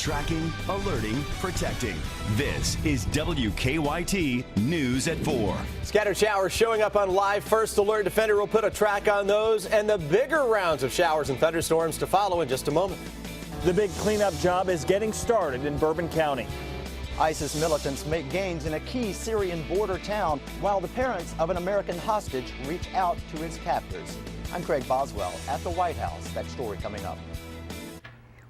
Tracking, alerting, protecting. This is WKYT News at 4. Scattered showers showing up on Live First Alert. Defender will put a track on those and the bigger rounds of showers and thunderstorms to follow in just a moment. The big cleanup job is getting started in Bourbon County. ISIS militants make gains in a key Syrian border town while the parents of an American hostage reach out to his captors. I'm Craig Boswell at the White House. That story coming up.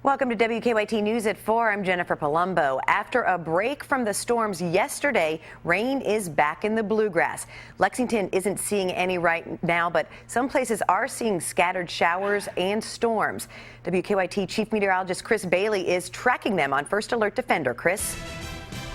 Welcome to WKYT News at 4. I'm Jennifer Palumbo. After a break from the storms yesterday, rain is back in the bluegrass. Lexington isn't seeing any right now, but some places are seeing scattered showers and storms. WKYT Chief Meteorologist Chris Bailey is tracking them on First Alert Defender. Chris?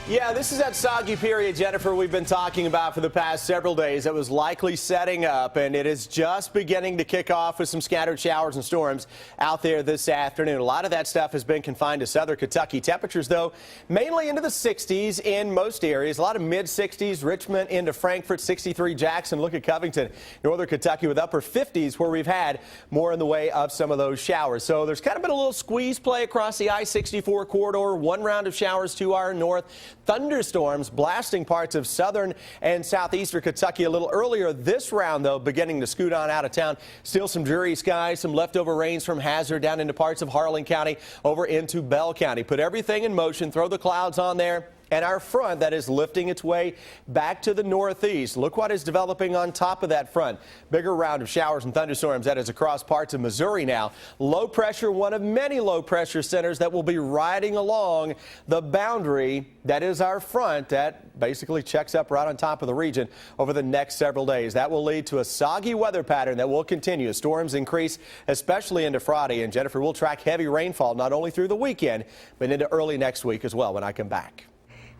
Yeah, this is that soggy period, Jennifer, we've been talking about for the past several days that was likely setting up, and it is just beginning to kick off with some scattered showers and storms out there this afternoon. A lot of that stuff has been confined to southern Kentucky. Temperatures, though, mainly into the 60s in most areas. A lot of mid-60s, Richmond into Frankfort, 63 Jackson. Look at Covington, northern Kentucky with upper 50s where we've had more in the way of some of those showers. So there's kind of been a little squeeze play across the I-64 corridor. One round of showers to our north. Thunderstorms blasting parts of southern and southeastern Kentucky a little earlier this round, though, beginning to scoot on out of town. Still some dreary skies, some leftover rains from Hazard down into parts of Harlan County over into Bell County. Put everything in motion, throw the clouds on there. And our front that is lifting its way back to the northeast. Look what is developing on top of that front. Bigger round of showers and thunderstorms that is across parts of Missouri now. Low pressure, one of many low pressure centers that will be riding along the boundary that is our front that basically checks up right on top of the region over the next several days. That will lead to a soggy weather pattern that will continue. Storms increase, especially into Friday. And Jennifer will track heavy rainfall not only through the weekend, but into early next week as well when I come back.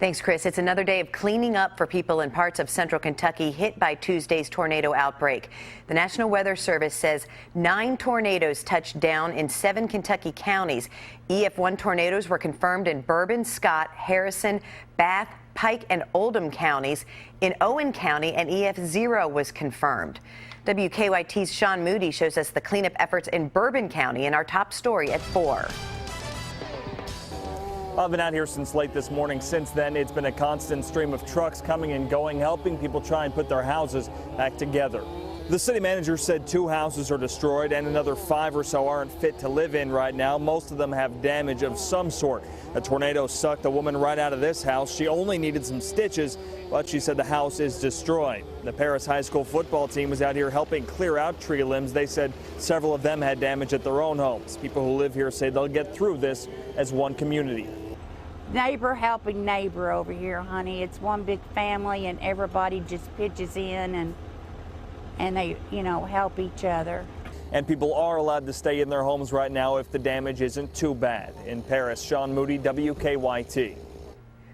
Thanks, Chris. It's another day of cleaning up for people in parts of central Kentucky hit by Tuesday's tornado outbreak. The National Weather Service says 9 tornadoes touched down in 7 Kentucky counties. EF1 tornadoes were confirmed in Bourbon, Scott, Harrison, Bath, Pike, and Oldham counties. In Owen County, an EF0 was confirmed. WKYT's Sean Moody shows us the cleanup efforts in Bourbon County in our top story at 4. I've been out here since late this morning. Since then, it's been a constant stream of trucks coming and going, helping people try and put their houses back together. The city manager said 2 houses are destroyed and another 5 or so aren't fit to live in right now. Most of them have damage of some sort. A tornado sucked a woman right out of this house. She only needed some stitches, but she said the house is destroyed. The Paris High School football team was out here helping clear out tree limbs. They said several of them had damage at their own homes. People who live here say they'll get through this as one community. Neighbor helping neighbor over here, honey. It's one big family and everybody just pitches in and they, help each other. And people are allowed to stay in their homes right now if the damage isn't too bad. In Paris, Sean Moody, WKYT.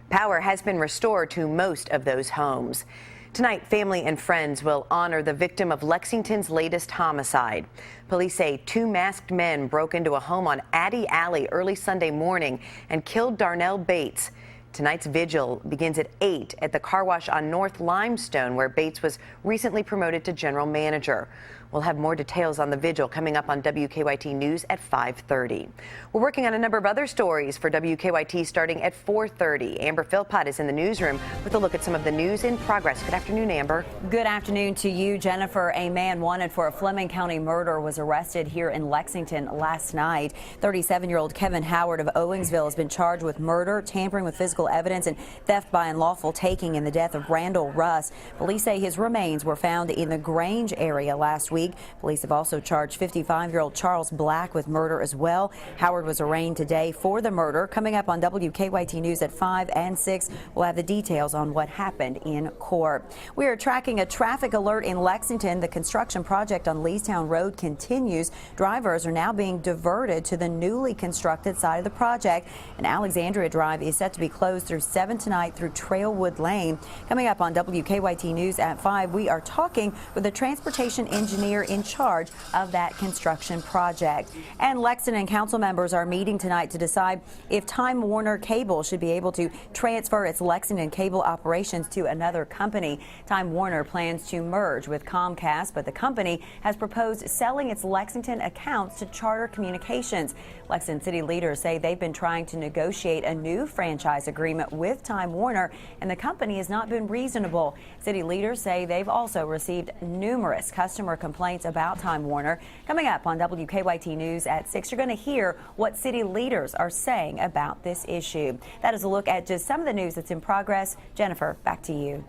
Power has been restored to most of those homes. Tonight, family and friends will honor the victim of Lexington's latest homicide. Police say 2 masked men broke into a home on Addy Alley early Sunday morning and killed Darnell Bates. Tonight's vigil begins at 8 at the car wash on North Limestone, where Bates was recently promoted to general manager. We'll have more details on the vigil coming up on WKYT News at 5:30. We're working on a number of other stories for WKYT starting at 4:30. Amber Philpott is in the newsroom with a look at some of the news in progress. Good afternoon, Amber. Good afternoon to you, Jennifer. A man wanted for a Fleming County murder was arrested here in Lexington last night. 37-year-old Kevin Howard of Owingsville has been charged with murder, tampering with physical evidence, and theft by unlawful taking in the death of Randall Russ. Police say his remains were found in the Grange area last week. Police have also charged 55-year-old Charles Black with murder as well. Howard was arraigned today for the murder. Coming up on WKYT News at 5 and 6, we'll have the details on what happened in court. We are tracking a traffic alert in Lexington. The construction project on Leestown Road continues. Drivers are now being diverted to the newly constructed side of the project, and Alexandria Drive is set to be closed closed through 7 tonight through Trailwood Lane. Coming up on WKYT News at 5, we are talking with the transportation engineer in charge of that construction project. And Lexington council members are meeting tonight to decide if Time Warner Cable should be able to transfer its Lexington cable operations to another company. Time Warner plans to merge with Comcast, but the company has proposed selling its Lexington accounts to Charter Communications. Lexington city leaders say they've been trying to negotiate a new franchise agreement with Time Warner, and the company has not been reasonable. City leaders say they've also received numerous customer complaints about Time Warner. Coming up on WKYT News at 6, you're going to hear what city leaders are saying about this issue. That is a look at just some of the news that's in progress. Jennifer, back to you.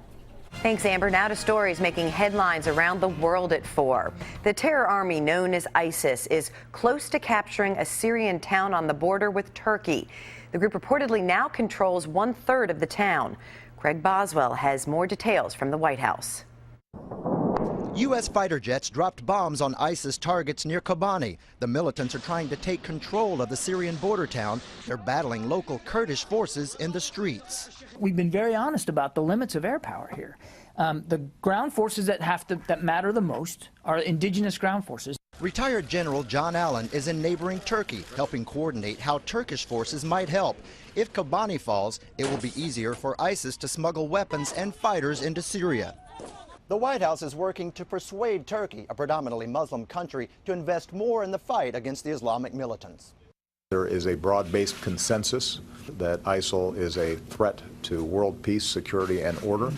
Thanks, Amber. Now to stories making headlines around the world at 4. The terror army known as ISIS is close to capturing a Syrian town on the border with Turkey. The group reportedly now controls 1/3 of the town. Craig Boswell has more details from the White House. U.S. fighter jets dropped bombs on ISIS targets near Kobani. The militants are trying to take control of the Syrian border town. They're battling local Kurdish forces in the streets. We've been very honest about the limits of air power here. The ground forces that matter the most are indigenous ground forces. Retired General John Allen is in neighboring Turkey, helping coordinate how Turkish forces might help. If Kobani falls, it will be easier for ISIS to smuggle weapons and fighters into Syria. The White House is working to persuade Turkey, a predominantly Muslim country, to invest more in the fight against the Islamic militants. There is a broad-based consensus that ISIL is a threat to world peace, security, and order,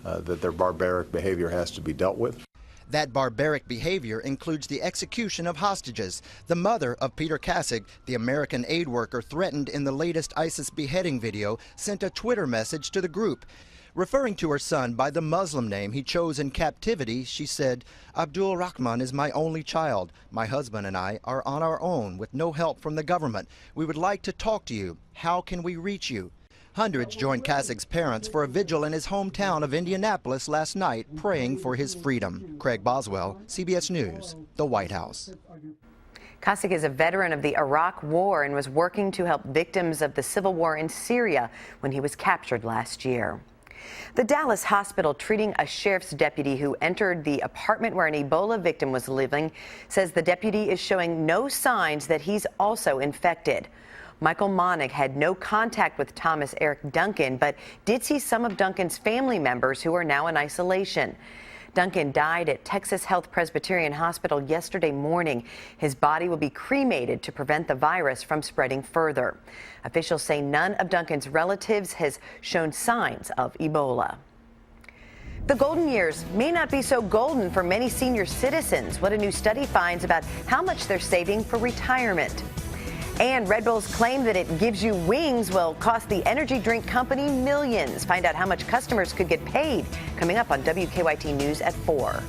that their barbaric behavior has to be dealt with. That barbaric behavior includes the execution of hostages. The mother of Peter Kasich, the American aid worker threatened in the latest ISIS beheading video, sent a Twitter message to the group. Referring to her son by the Muslim name he chose in captivity, she said, "Abdul Rahman is my only child. My husband and I are on our own with no help from the government. We would like to talk to you. How can we reach you?" Hundreds joined Kasich's parents for a vigil in his hometown of Indianapolis last night, praying for his freedom. Craig Boswell, CBS News, the White House. Kasich is a veteran of the Iraq War and was working to help victims of the civil war in Syria when he was captured last year. The Dallas hospital treating a sheriff's deputy who entered the apartment where an Ebola victim was living says the deputy is showing no signs that he's also infected. Michael Monig had no contact with Thomas Eric Duncan, but did see some of Duncan's family members who are now in isolation. Duncan died at Texas Health Presbyterian Hospital yesterday morning. His body will be cremated to prevent the virus from spreading further. Officials say none of Duncan's relatives has shown signs of Ebola. The golden years may not be so golden for many senior citizens. What a new study finds about how much they're saving for retirement. And Red Bull's claim that it gives you wings will cost the energy drink company millions. Find out how much customers could get paid coming up on WKYT News at 4.